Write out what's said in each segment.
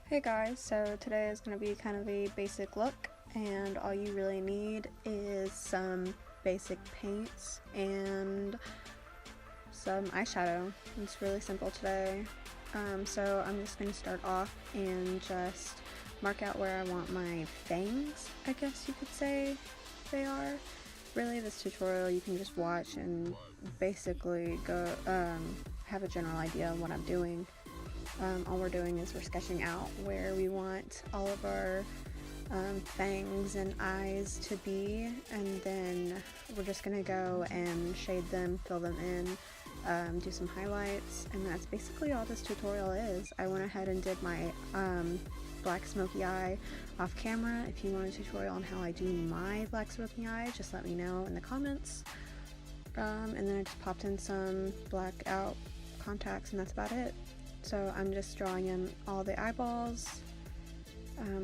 Hey guys, so today is going to be kind of a basic look, and all you really need is some basic paints and some eyeshadow. It's really simple today. So I'm just going to start off and just mark out where I want my fangs, I guess you could say they are. Really, this tutorial you can just watch and basically go have a general idea of what I'm doing. All we're doing is we're sketching out where we want all of our fangs and eyes to be, and then we're just gonna go and shade them, fill them in, do some highlights, and that's basically all this tutorial is. I went ahead and did my black smoky eye off camera. If you want a tutorial on how I do my black smoky eye, just let me know in the comments. And then I just popped in some black out contacts, and that's about it. So I'm just drawing in all the eyeballs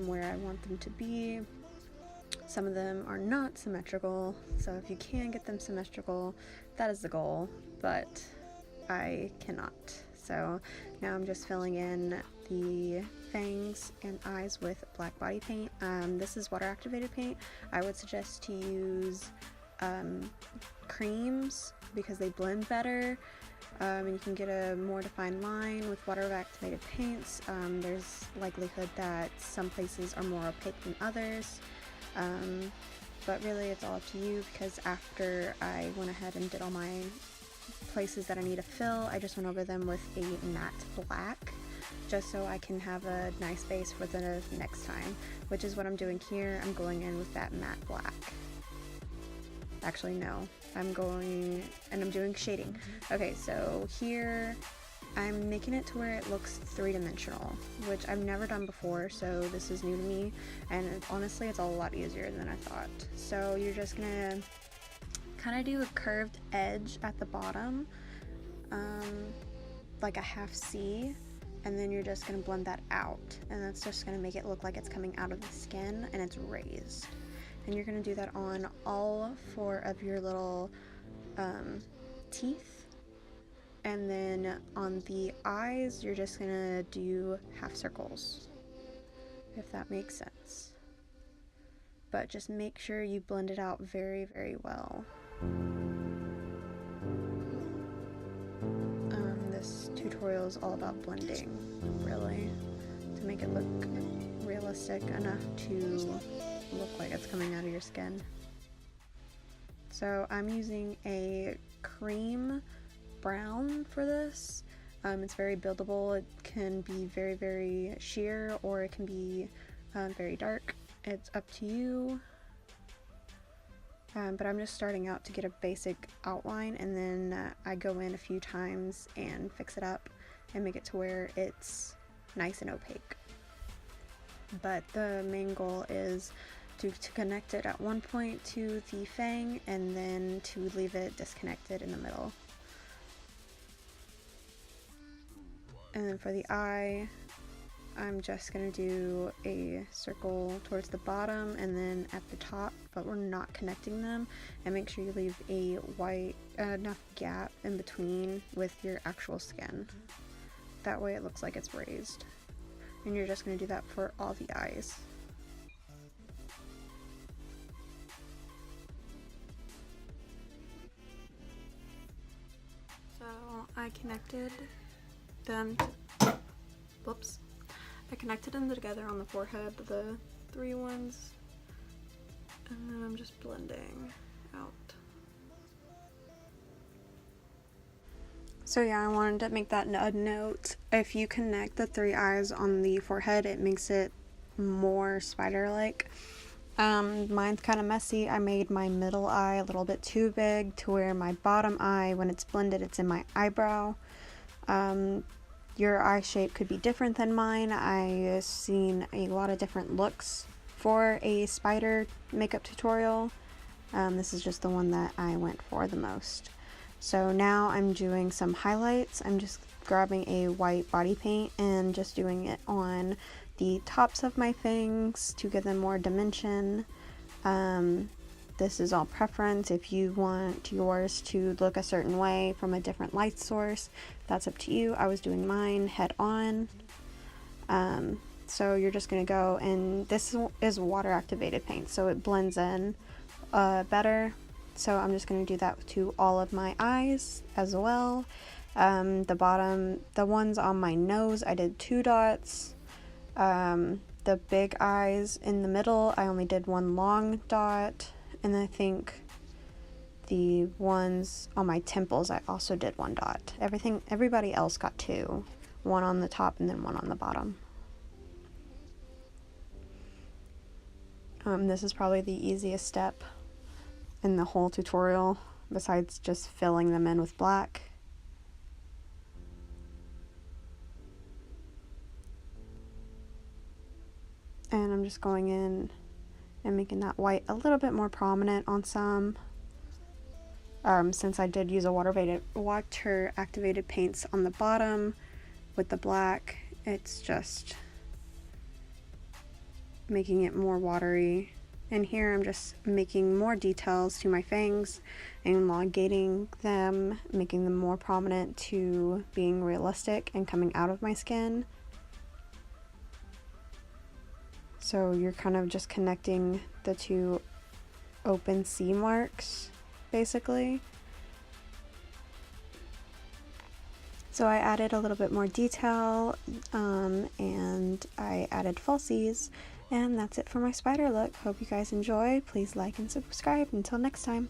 where I want them to be. Some of them are not symmetrical, so if you can get them symmetrical, that is the goal, but I cannot. So now I'm just filling in the fangs and eyes with black body paint. This is water activated paint. I would suggest to use creams because they blend better. And you can get a more defined line with water activated paints. There's likelihood that some places are more opaque than others, but really it's all up to you, because after I went ahead and did all my places that I need to fill, I just went over them with a matte black just so I can have a nice base for the next time, which is what I'm doing here. I'm going in with that matte black. Actually, no, I'm doing shading. Okay, so here I'm making it to where it looks three-dimensional, which I've never done before, so this is new to me, and honestly it's a lot easier than I thought. So you're just gonna kind of do a curved edge at the bottom, like a half C, and then you're just gonna blend that out, and that's just gonna make it look like it's coming out of the skin and it's raised. And you're going to do that on all four of your little teeth. And then on the eyes, you're just going to do half circles, if that makes sense. But just make sure you blend it out very, very well. This tutorial is all about blending, really, to make it look realistic enough to look like it's coming out of your skin. So I'm using a cream brown for this. It's very buildable. It can be very, very sheer, or it can be very dark. It's up to you. But I'm just starting out to get a basic outline, and then I go in a few times and fix it up and make it to where it's nice and opaque. But the main goal is to connect it at one point to the fang, and then to leave it disconnected in the middle. And then for the eye, I'm just going to do a circle towards the bottom and then at the top, but we're not connecting them. And make sure you leave a enough gap in between with your actual skin. That way it looks like it's raised. And you're just going to do that for all the eyes. So I connected them, I connected them together on the forehead, the three ones, and then I'm just blending out. So yeah, I wanted to make that a note. If you connect the three eyes on the forehead, it makes it more spider-like. Mine's kind of messy. I made my middle eye a little bit too big to where my bottom eye, when it's blended, it's in my eyebrow. Your eye shape could be different than mine. I've seen a lot of different looks for a spider makeup tutorial. This is just the one that I went for the most. So now I'm doing some highlights. I'm just grabbing a white body paint and just doing it on the tops of my fangs to give them more dimension. This is all preference. If you want yours to look a certain way from a different light source, that's up to you. I was doing mine head on. So you're just going to go, and this is water activated paint, so it blends in better. So I'm just going to do that to all of my eyes as well. The bottom, the ones on my nose, I did 2 dots. The big eyes in the middle, I only did 1 long dot. And I think the ones on my temples, I also did 1 dot. Everybody else got 2. 1 on the top and then 1 on the bottom. This is probably the easiest step in the whole tutorial, besides just filling them in with black. And I'm just going in and making that white a little bit more prominent on some. Since I did use a water activated paints on the bottom with the black, it's just making it more watery. And here I'm just making more details to my fangs and elongating them, making them more prominent to being realistic and coming out of my skin. So you're kind of just connecting the 2 open C marks, basically. So I added a little bit more detail, and I added falsies, and that's it for my spider look. Hope you guys enjoy. Please like and subscribe. Until next time.